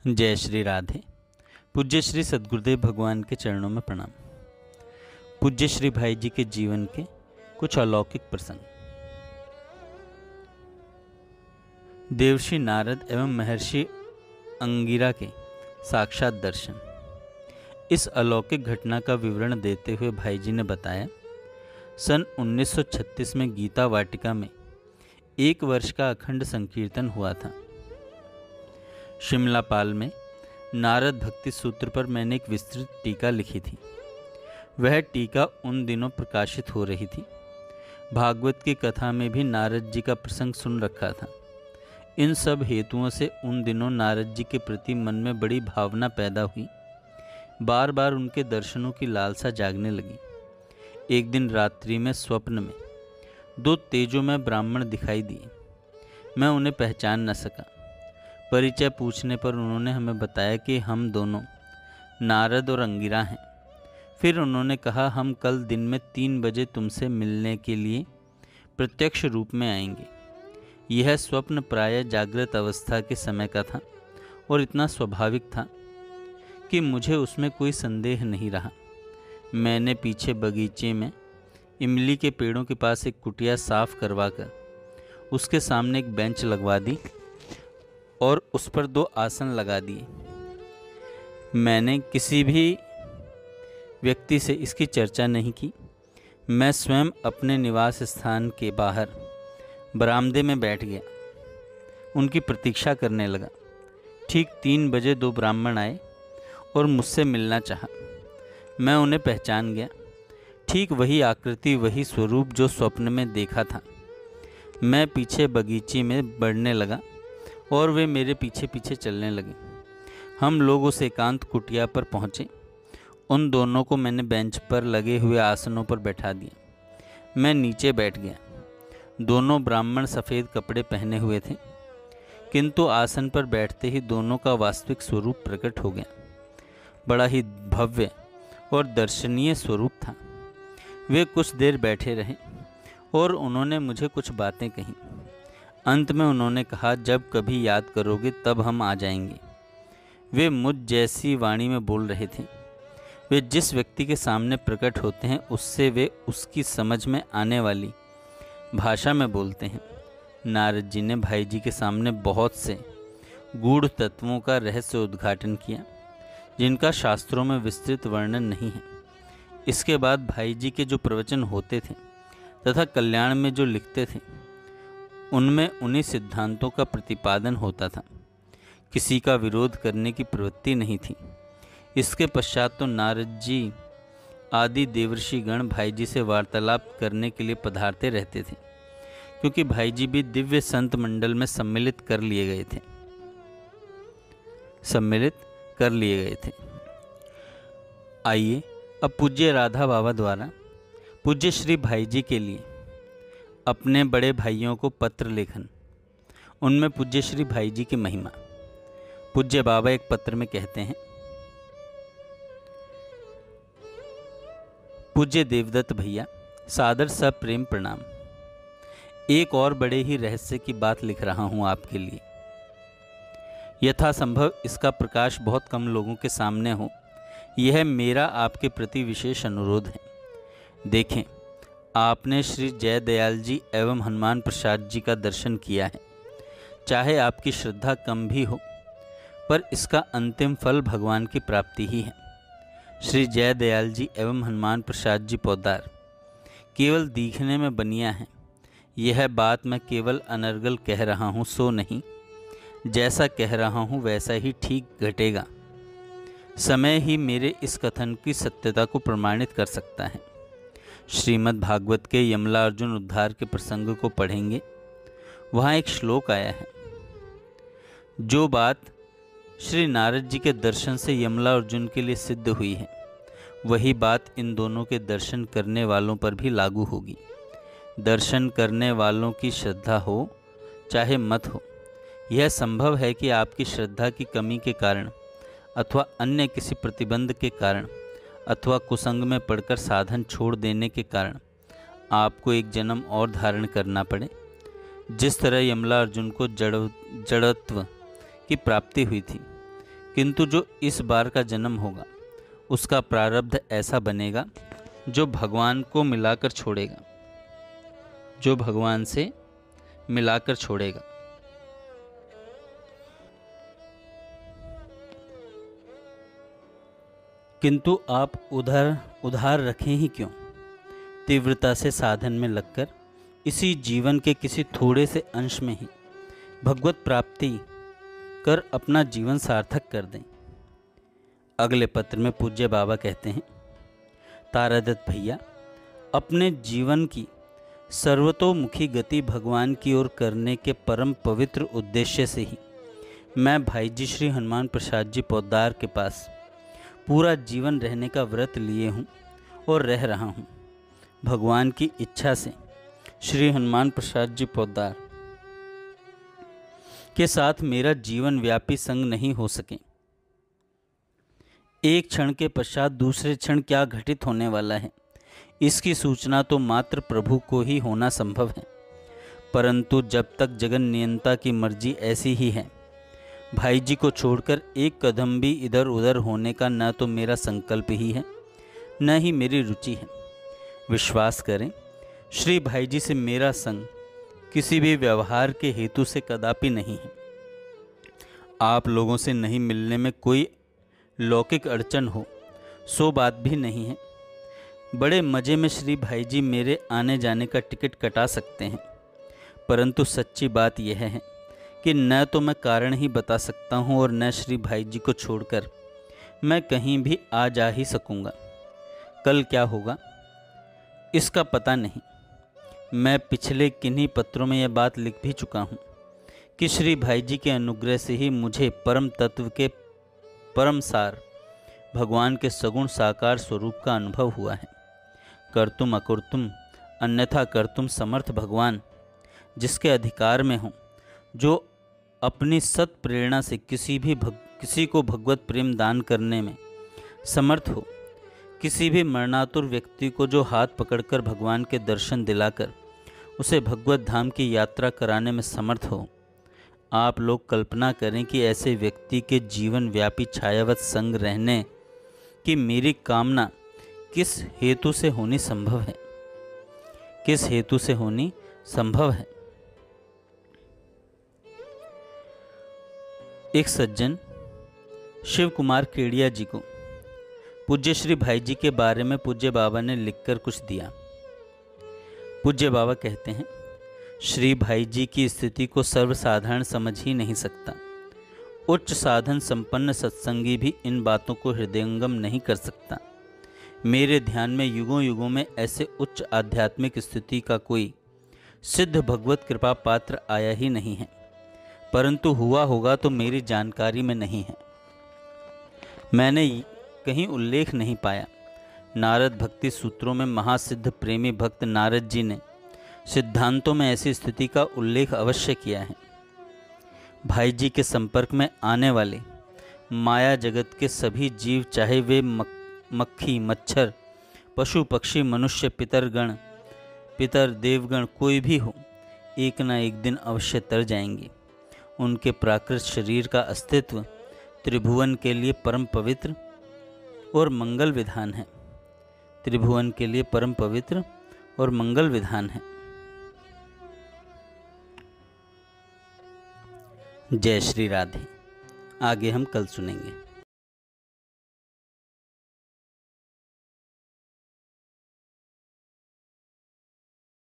जय श्री राधे। पूज्य श्री सद्गुरुदेव भगवान के चरणों में प्रणाम। पूज्य श्री भाई जी के जीवन के कुछ अलौकिक प्रसंग। देवर्षि नारद एवं महर्षि अंगिरा के साक्षात दर्शन। इस अलौकिक घटना का विवरण देते हुए भाई जी ने बताया, सन 1936 में गीता वाटिका में 1 वर्ष का अखंड संकीर्तन हुआ था। शिमलापाल में नारद भक्ति सूत्र पर मैंने एक विस्तृत टीका लिखी थी। वह टीका उन दिनों प्रकाशित हो रही थी। भागवत की कथा में भी नारद जी का प्रसंग सुन रखा था। इन सब हेतुओं से उन दिनों नारद जी के प्रति मन में बड़ी भावना पैदा हुई। बार बार उनके दर्शनों की लालसा जागने लगी। एक दिन रात्रि में स्वप्न में 2 तेजोमय ब्राह्मण दिखाई दिए। मैं उन्हें पहचान न सका। परिचय पूछने पर उन्होंने हमें बताया कि हम दोनों नारद और अंगिरा हैं। फिर उन्होंने कहा, हम कल दिन में 3 बजे तुमसे मिलने के लिए प्रत्यक्ष रूप में आएंगे। यह स्वप्न प्रायः जागृत अवस्था के समय का था और इतना स्वाभाविक था कि मुझे उसमें कोई संदेह नहीं रहा। मैंने पीछे बगीचे में इमली के पेड़ों के पास एक कुटिया साफ करवाकर उसके सामने एक बेंच लगवा दी और उस पर 2 आसन लगा दिए। मैंने किसी भी व्यक्ति से इसकी चर्चा नहीं की। मैं स्वयं अपने निवास स्थान के बाहर बरामदे में बैठ गया, उनकी प्रतीक्षा करने लगा। ठीक 3 बजे 2 ब्राह्मण आए और मुझसे मिलना चाहा। मैं उन्हें पहचान गया। ठीक वही आकृति, वही स्वरूप जो स्वप्न में देखा था। मैं पीछे बगीचे में बढ़ने लगा और वे मेरे पीछे पीछे चलने लगे। हम लोग उस एकांत कुटिया पर पहुँचे। उन दोनों को मैंने बेंच पर लगे हुए आसनों पर बैठा दिया। मैं नीचे बैठ गया। दोनों ब्राह्मण सफ़ेद कपड़े पहने हुए थे, किंतु आसन पर बैठते ही दोनों का वास्तविक स्वरूप प्रकट हो गया। बड़ा ही भव्य और दर्शनीय स्वरूप था। वे कुछ देर बैठे रहे और उन्होंने मुझे कुछ बातें कहीं। अंत में उन्होंने कहा, जब कभी याद करोगे तब हम आ जाएंगे। वे मुझ जैसी वाणी में बोल रहे थे। वे जिस व्यक्ति के सामने प्रकट होते हैं उससे वे उसकी समझ में आने वाली भाषा में बोलते हैं। नारद जी ने भाई जी के सामने बहुत से गूढ़ तत्वों का रहस्य उद्घाटन किया, जिनका शास्त्रों में विस्तृत वर्णन नहीं है। इसके बाद भाई जी के जो प्रवचन होते थे तथा कल्याण में जो लिखते थे, उनमें उन्हीं सिद्धांतों का प्रतिपादन होता था। किसी का विरोध करने की प्रवृत्ति नहीं थी। इसके पश्चात तो नारद जी आदि देवर्षि गण भाई जी से वार्तालाप करने के लिए पधारते रहते थे, क्योंकि भाई जी भी दिव्य संत मंडल में सम्मिलित कर लिए गए थे। आइए अब पूज्य राधा बाबा द्वारा पूज्य श्री भाई जी के लिए अपने बड़े भाइयों को पत्र लेखन, उनमें पूज्य श्री भाई जी की महिमा। पूज्य बाबा एक पत्र में कहते हैं, पूज्य देवदत्त भैया, सादर सप्रेम प्रणाम। एक और बड़े ही रहस्य की बात लिख रहा हूं आपके लिए। यथासंभव इसका प्रकाश बहुत कम लोगों के सामने हो, यह मेरा आपके प्रति विशेष अनुरोध है। देखें, आपने श्री जयदयाल जी एवं हनुमान प्रसाद जी का दर्शन किया है। चाहे आपकी श्रद्धा कम भी हो, पर इसका अंतिम फल भगवान की प्राप्ति ही है। श्री जयदयाल जी एवं हनुमान प्रसाद जी पोद्दार केवल दिखने में बनिया हैं। यह बात मैं केवल अनर्गल कह रहा हूँ, सो नहीं। जैसा कह रहा हूँ वैसा ही ठीक घटेगा। समय ही मेरे इस कथन की सत्यता को प्रमाणित कर सकता है। श्रीमद् भागवत के यमला अर्जुन उद्धार के प्रसंग को पढ़ेंगे। वहाँ एक श्लोक आया है। जो बात श्री नारद जी के दर्शन से यमला अर्जुन के लिए सिद्ध हुई है, वही बात इन दोनों के दर्शन करने वालों पर भी लागू होगी। दर्शन करने वालों की श्रद्धा हो चाहे मत हो, यह संभव है कि आपकी श्रद्धा की कमी के कारण अथवा अन्य किसी प्रतिबंध के कारण अथवा कुसंग में पड़कर साधन छोड़ देने के कारण आपको एक जन्म और धारण करना पड़े। जिस तरह यमला अर्जुन को जड़त्व की प्राप्ति हुई थी, किंतु जो इस बार का जन्म होगा उसका प्रारब्ध ऐसा बनेगा जो भगवान को मिलाकर छोड़ेगा, जो भगवान से मिलाकर छोड़ेगा। किंतु आप उधार रखें ही क्यों? तीव्रता से साधन में लगकर इसी जीवन के किसी थोड़े से अंश में ही भगवत प्राप्ति कर अपना जीवन सार्थक कर दें। अगले पत्र में पूज्य बाबा कहते हैं, तारादत्त भैया, अपने जीवन की सर्वतोमुखी गति भगवान की ओर करने के परम पवित्र उद्देश्य से ही मैं भाई जी श्री हनुमान प्रसाद जी पोद्दार के पास पूरा जीवन रहने का व्रत लिए हूँ और रह रहा हूँ। भगवान की इच्छा से श्री हनुमान प्रसाद जी पोद्दार के साथ मेरा जीवन व्यापी संग नहीं हो सके। एक क्षण के पश्चात दूसरे क्षण क्या घटित होने वाला है, इसकी सूचना तो मात्र प्रभु को ही होना संभव है। परंतु जब तक जगन नियंता की मर्जी ऐसी ही है, भाई जी को छोड़कर एक कदम भी इधर उधर होने का न तो मेरा संकल्प ही है, न ही मेरी रुचि है। विश्वास करें, श्री भाई जी से मेरा संग किसी भी व्यवहार के हेतु से कदापि नहीं है। आप लोगों से नहीं मिलने में कोई लौकिक अड़चन हो सो बात भी नहीं है। बड़े मज़े में श्री भाई जी मेरे आने जाने का टिकट कटा सकते हैं, परंतु सच्ची बात यह है कि न तो मैं कारण ही बता सकता हूँ और न श्री भाई जी को छोड़कर मैं कहीं भी आ जा ही सकूँगा। कल क्या होगा इसका पता नहीं। मैं पिछले किन्हीं पत्रों में यह बात लिख भी चुका हूँ कि श्री भाई जी के अनुग्रह से ही मुझे परम तत्व के परम सार भगवान के सगुण साकार स्वरूप का अनुभव हुआ है। कर्तुम अकुर्तुम अन्यथा कर्तुम समर्थ भगवान जिसके अधिकार में हो, जो अपनी सत प्रेरणा से किसी को भगवत प्रेम दान करने में समर्थ हो, किसी भी मरणातुर व्यक्ति को जो हाथ पकड़कर भगवान के दर्शन दिलाकर उसे भगवत धाम की यात्रा कराने में समर्थ हो। आप लोग कल्पना करें कि ऐसे व्यक्ति के जीवन व्यापी छायावत संग रहने की मेरी कामना किस हेतु से होनी संभव है, किस हेतु से होनी संभव है। एक सज्जन शिव कुमार केडिया जी को पूज्य श्री भाई जी के बारे में पूज्य बाबा ने लिखकर कुछ दिया। पूज्य बाबा कहते हैं, श्री भाई जी की स्थिति को सर्वसाधारण समझ ही नहीं सकता। उच्च साधन संपन्न सत्संगी भी इन बातों को हृदयंगम नहीं कर सकता। मेरे ध्यान में युगों युगों में ऐसे उच्च आध्यात्मिक स्थिति का कोई सिद्ध भगवत कृपा पात्र आया ही नहीं है, परंतु हुआ होगा तो मेरी जानकारी में नहीं है। मैंने कहीं उल्लेख नहीं पाया। नारद भक्ति सूत्रों में महासिद्ध प्रेमी भक्त नारद जी ने सिद्धांतों में ऐसी स्थिति का उल्लेख अवश्य किया है। भाई जी के संपर्क में आने वाले माया जगत के सभी जीव, चाहे वे मक्खी मच्छर पशु पक्षी मनुष्य पितर देवगण कोई भी हो, एक न एक दिन अवश्य तर जाएंगे। उनके प्राकृत शरीर का अस्तित्व त्रिभुवन के लिए परम पवित्र और मंगल विधान है। त्रिभुवन के लिए परम पवित्र और मंगल विधान है। जय श्री राधे। आगे हम कल सुनेंगे।